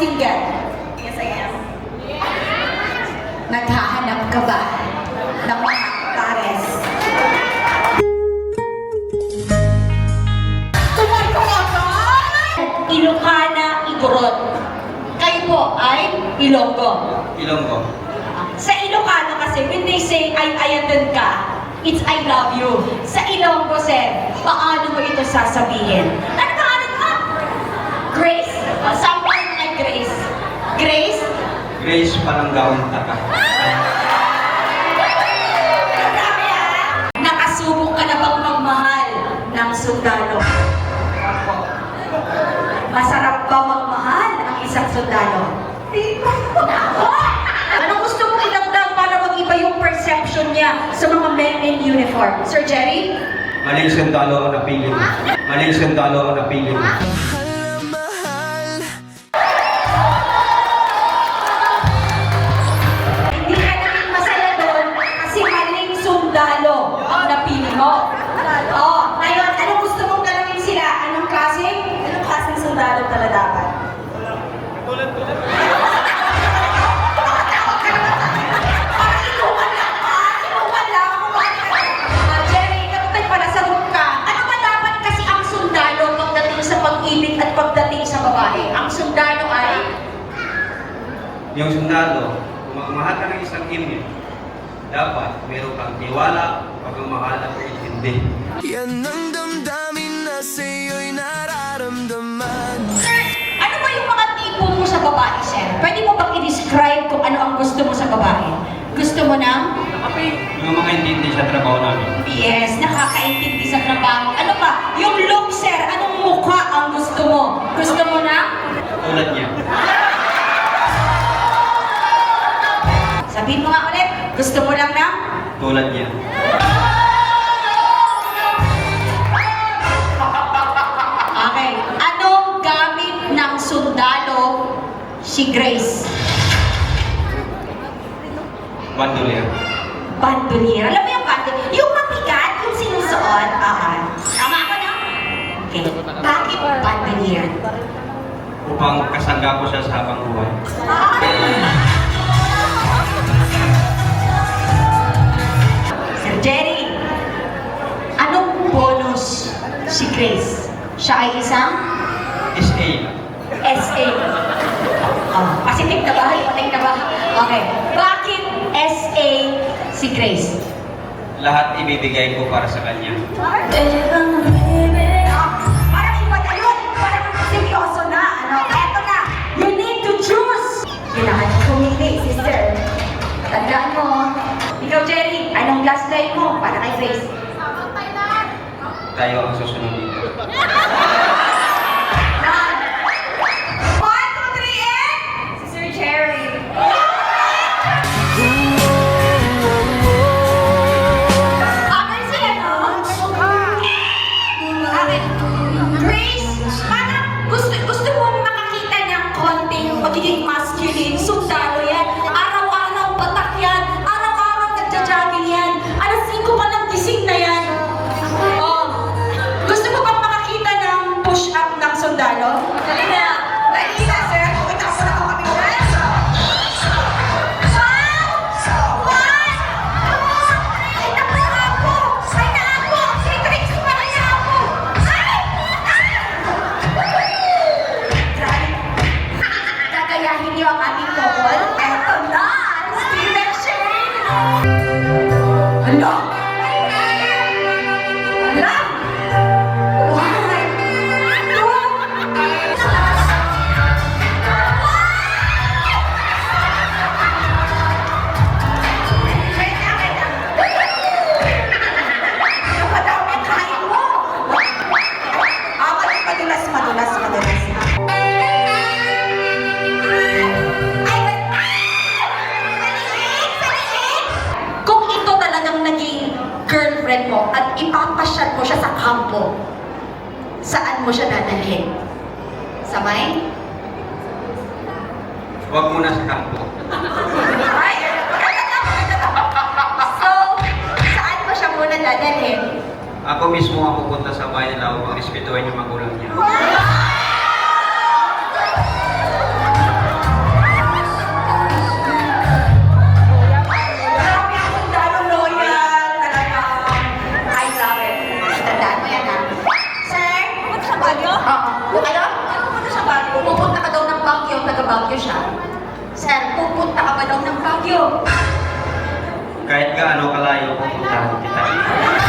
single? Yes, I am. Naghahanap ka ba ng mga pares? Ilocana, Igorot. Kayo po ay Ilonggo. Ilonggo. Sa Ilocano kasi, when they say, ay andun ka, it's I love you. Sa Ilonggo, sir, paano mo ito sasabihin? Ano pangalan mo? Grace? Sample mo kay Grace. Grace? Grace Palanggaon Taka. Grabe ah! Nakasubok ka na bang magmahal ng sundalo? Masarap ba magmahal ang isang sundalo? Nako! Anong gusto mong idagdag para mag-iba yung perception niya sa mga men in uniform? Sir Jerry? Maling sundalo ang napili mo. Maling sundalo ang napili mo. Hindi ka naging masaya doon kasi maling sundalo ang napili mo. Oh, ngayon, anong gusto mong galawin sila? Anong klase? Anong klaseng sundalo pala dapat? Jerry, kapatid pala, sagot ka. Ano ba dapat kasi ang sundalo pagdating sa pag-ibig at pagdating sa babae? Ang sundalo ay... Yung sundalo, kung magmahal ka ng isang imig, dapat meron kang tiwala, pagmamahal at intindi. Yan ang damdamin na sa'yo'y nararamdaman. Ano ba yung mga tipo mo sa babae, sir? Pwede mo bang i-describe kung ano ang gusto mo sa babae? Gusto mo ng... Yung makaintindi sa trabaho namin. Yes, nakakaintindi sa trabaho. Ano pa? Yung look, sir, anong mukha ang gusto mo? Gusto mo ng... Tulad niya. Sabihin mo nga ulit, gusto mo lang ng... Tulad niya. Okay. Anong gamit ng sundalo si Grace? Bandolier. Bandolier. Alam mo yung bandolier? Yung mabigat, yung sinusuot. Tama ako na? Okay. Bakit bandolier? Upang kasangga ko siya sa habang buhay. Sir Jerry, anong bonus si Grace? Siya ay isang SA. SA. Pacific na ba? Hipotek na ba? Okay. Bakit SA si Grace? Lahat ibibigay ko para sa kanya. Parang iba na yun. Parang seryoso na. Eto na. You need to choose. Kailangan mo pumili, sister. Tandaan mo. Ikaw, Jerry, anong last line mo para kay Grace? Tayo ang susunod dito. 1, 2, 3, and... Si Sir Jerry. Okay sila, no? Okay. Grace, parang gusto mo makakita niyang konting pagiging masculine. Sundalo yan. Araw-araw patak yan. Araw-araw nagja-jogging yan. Alas 5 pa lang gising na yan. Oh. Gusto mo bang makakita ng push-up ng sundalo? Dali na. Dali na, sir. Pakita ko na kami. Gagayahin niyo ang ating couple? Eto na! Steven Shane! Hala! Hala! One, two, wait lang, wait lang. Napadami ang kain mo! Madulas. Kung ito talagang naging girlfriend mo at ipapasyal mo siya sa kampo, saan mo siya dadalhin? Sabay? Huwag muna sa kampo. Ay! So, saan mo siya muna dadalhin? Ako mismo ang pupunta sa bahay nila upang respetuhin yung magulang niya. you. Kahit gaano kalayo pupuntahan kita.